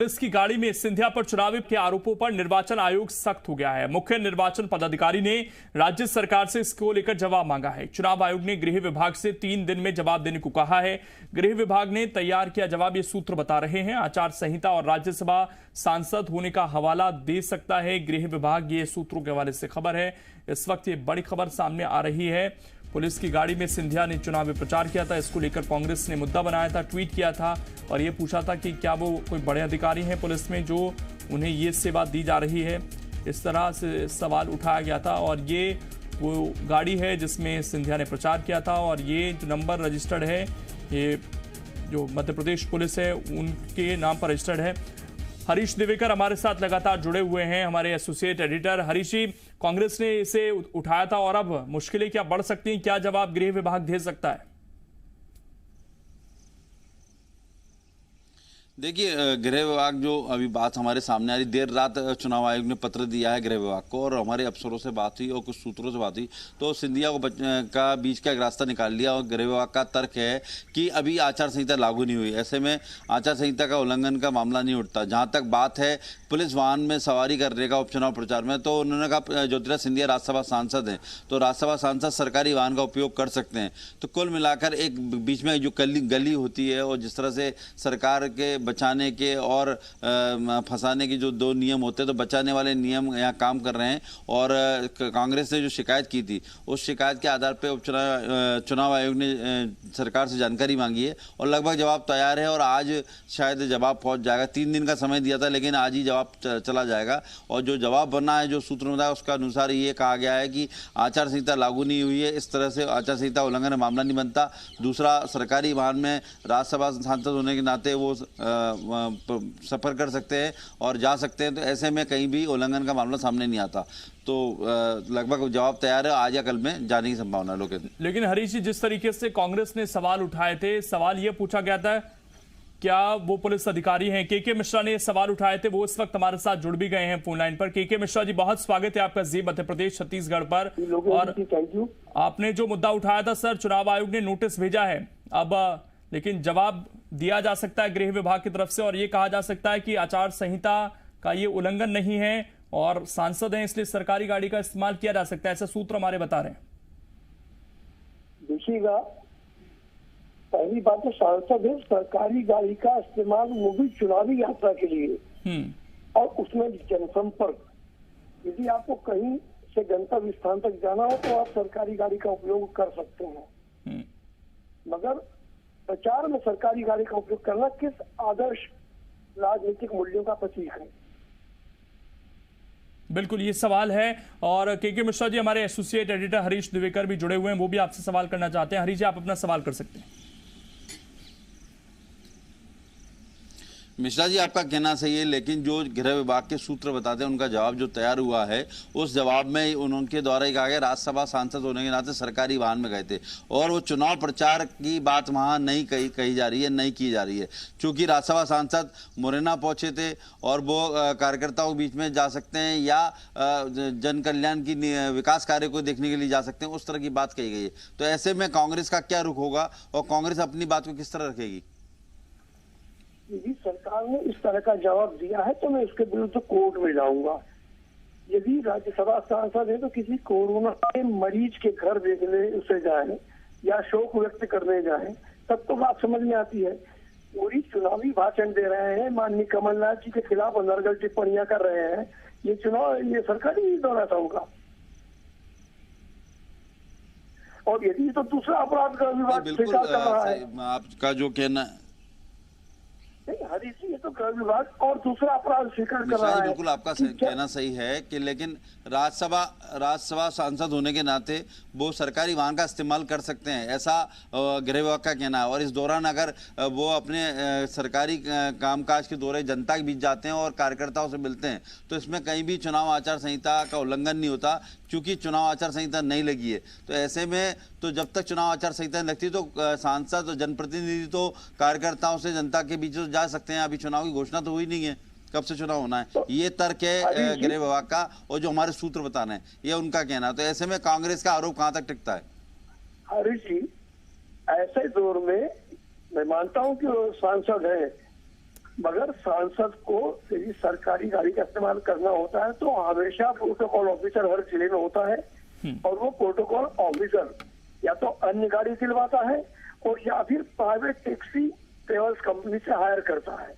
Police की गाड़ी में सिंधिया पर चुनावी के आरोपों पर निर्वाचन आयोग सख्त हो गया है। मुख्य निर्वाचन पदाधिकारी ने राज्य सरकार से इसको लेकर जवाब मांगा है। चुनाव आयोग ने गृह विभाग से 3 दिन में जवाब देने को कहा है। गृह विभाग ने तैयार किया जवाब, ये सूत्र बता रहे हैं। आचार संहिता और राज्यसभा सांसद होने का हवाला दे सकता है गृह विभाग, ये सूत्रों के हवाले से खबर है। इस वक्त ये बड़ी खबर सामने आ रही है। पुलिस की गाड़ी में सिंधिया ने चुनावी प्रचार किया था, इसको लेकर कांग्रेस ने मुद्दा बनाया था, ट्वीट किया था और ये पूछा था कि क्या वो कोई बड़े अधिकारी हैं पुलिस में जो उन्हें ये सेवा दी जा रही है। इस तरह से सवाल उठाया गया था और ये वो गाड़ी है जिसमें सिंधिया ने प्रचार किया था और ये जो नंबर रजिस्टर्ड है, ये जो मध्य प्रदेश पुलिस है उनके नाम पर रजिस्टर्ड है। हरीश दिवेकर हमारे साथ लगातार जुड़े हुए हैं, हमारे एसोसिएट एडिटर। हरीश जी, कांग्रेस ने इसे उठाया था और अब मुश्किलें क्या बढ़ सकती हैं, क्या जवाब गृह विभाग दे सकता है? देखिए, गृह विभाग जो अभी बात हमारे सामने आ रही, देर रात चुनाव आयोग ने पत्र दिया है गृह विभाग को और हमारे अफसरों से बात हुई और कुछ सूत्रों से बात हुई तो सिंधिया को का बीच का एक रास्ता निकाल लिया और गृह विभाग का तर्क है कि अभी आचार संहिता लागू नहीं हुई, ऐसे में आचार संहिता का उल्लंघन का मामला नहीं उठता। जहाँ तक बात है पुलिस वाहन में सवारी करने का उपचुनाव प्रचार में, तो उन्होंने कहा ज्योतिराज सिंधिया राज्यसभा सांसद हैं तो राज्यसभा सांसद सरकारी वाहन का उपयोग कर सकते हैं। तो कुल मिलाकर एक बीच में जो गली होती है और जिस तरह से सरकार के बचाने के और फंसाने के जो 2 नियम होते हैं, तो बचाने वाले नियम यहाँ काम कर रहे हैं। और कांग्रेस ने जो शिकायत की थी उस शिकायत के आधार पर चुनाव आयोग ने सरकार से जानकारी मांगी है और लगभग जवाब तैयार है और आज शायद जवाब पहुंच जाएगा। 3 दिन का समय दिया था लेकिन आज ही जवाब चला जाएगा और जो जवाब बना है, जो सूत्र में बताया उसका अनुसार ये कहा गया है कि आचार संहिता लागू नहीं हुई है, इस तरह से आचार संहिता उल्लंघन मामला नहीं बनता। दूसरा, सरकारी वाहन में राज्यसभा सांसद होने के नाते वो सफर कर सकते हैं और जा सकते हैं, तो ऐसे में कहीं भी उल्लंघन का मामला सामने नहीं आता। तो लगभग जवाब तैयार है, आज या कल में जाने की संभावना है। लेकिन हरीश जी, जिस तरीके से कांग्रेस ने सवाल उठाए थे, सवाल ये पूछा गया था क्या वो पुलिस अधिकारी हैं? के मिश्रा ने सवाल उठाए थे, वो इस वक्त हमारे साथ जुड़ भी गए हैं फोन लाइन पर। के मिश्रा जी, बहुत स्वागत है आपका जी मध्य प्रदेश छत्तीसगढ़ पर। और आपने जो मुद्दा उठाया था सर, चुनाव आयोग ने नोटिस भेजा है अब, लेकिन जवाब दिया जा सकता है गृह विभाग की तरफ से और ये कहा जा सकता है कि आचार संहिता का ये उल्लंघन नहीं है और सांसद हैं इसलिए सरकारी गाड़ी का इस्तेमाल किया जा सकता है, ऐसा सूत्र हमारे बता रहे हैं। देखिएगा, पहली बात तो सांसद है, सरकारी गाड़ी का इस्तेमाल वो भी चुनावी यात्रा के लिए और उसमें जनसंपर्क। यदि आपको कहीं से गंतव्य स्थान तक जाना हो तो आप सरकारी गाड़ी का उपयोग कर सकते हैं, मगर प्रचार में सरकारी गाड़ी का उपयोग करना किस आदर्श राजनीतिक मूल्यों का प्रतीक है? बिल्कुल ये सवाल है। और के मिश्रा जी, हमारे एसोसिएट एडिटर हरीश दिवेकर भी जुड़े हुए हैं, वो भी आपसे सवाल करना चाहते हैं। हरीश जी, आप अपना सवाल कर सकते हैं। मिश्रा जी, आपका कहना सही है, लेकिन जो गृह विभाग के सूत्र बताते हैं उनका जवाब जो तैयार हुआ है, उस जवाब में उनके द्वारा ही कहा गया राज्यसभा सांसद होने के नाते सरकारी वाहन में गए थे और वो चुनाव प्रचार की बात वहां नहीं कही जा रही है, नहीं की जा रही है। चूंकि राज्यसभा सांसद मुरैना पहुंचे थे और वो कार्यकर्ताओं के बीच में जा सकते हैं या जन कल्याण की विकास कार्य को देखने के लिए जा सकते हैं, उस तरह की बात कही गई है। तो ऐसे में कांग्रेस का क्या रुख होगा और कांग्रेस अपनी बात को किस तरह रखेगी? यदि सरकार ने इस तरह का जवाब दिया है तो मैं इसके विरुद्ध कोर्ट में जाऊंगा। यदि राज्यसभा सांसद है तो किसी कोरोना के मरीज के घर देखने उसे जाए या शोक व्यक्त करने जाए, तब तो बात समझ में आती है। पूरी चुनावी भाषण दे रहे हैं, माननीय कमलनाथ जी के खिलाफ अनर्गल टिप्पणियां कर रहे हैं, ये सरकारी दौरा था उनका। और यदि तो दूसरा अपराध का विभाग स्वीकार कर रहा है। आपका जो कहना हरीश जी, ये तो गृह विभाग और दूसरा अपराध स्वीकार कर रहा है। बिल्कुल आपका कहना सही है कि लेकिन राज्यसभा सांसद होने के नाते वो सरकारी वाहन का इस्तेमाल कर सकते हैं, ऐसा गृह विभाग का कहना है। और इस दौरान अगर वो अपने सरकारी कामकाज के दौरे जनता के बीच जाते हैं और कार्यकर्ताओं से मिलते हैं तो इसमें कहीं भी चुनाव आचार संहिता का उल्लंघन नहीं होता, क्योंकि चुनाव आचार संहिता नहीं लगी है। तो ऐसे में तो जब तक चुनाव आचार संहिता नहीं लगती तो सांसद और जनप्रतिनिधि तो कार्यकर्ताओं से जनता के बीच जा सकते हैं। अभी चुनाव की घोषणा तो हुई नहीं है, कब से चुनाव होना है, ये तर्क है गृह विभाग का और जो हमारे सूत्र बता रहे हैं ये उनका कहना है। तो ऐसे में कांग्रेस का आरोप कहां तक टिकता है? हरीश जी, ऐसे दौर में मैं मानता हूं कि वो सांसद है, मगर सांसद को यदि सरकारी गाड़ी का इस्तेमाल करना होता है तो हमेशा प्रोटोकॉल ऑफिसर हर जिले में होता है और वो प्रोटोकॉल ऑफिसर या तो अन्य गाड़ी दिलवाता है और या फिर प्राइवेट टैक्सी ट्रेवल्स कंपनी से हायर करता है।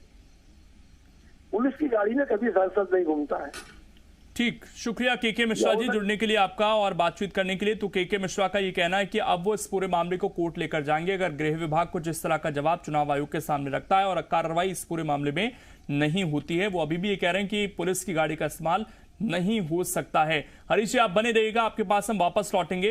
पुलिस की गाड़ी में कभी सांसद नहीं घूमता है। ठीक, शुक्रिया के मिश्रा जी जुड़ने के लिए आपका और बातचीत करने के लिए। तो के मिश्रा का ये कहना है कि अब वो इस पूरे मामले को कोर्ट लेकर जाएंगे अगर गृह विभाग को जिस तरह का जवाब चुनाव आयोग के सामने रखता है और कार्रवाई इस पूरे मामले में नहीं होती है। वो अभी भी ये कह रहे हैं कि पुलिस की गाड़ी का इस्तेमाल नहीं हो सकता है। हरीश जी आप बने रहिएगा, आपके पास हम वापस लौटेंगे।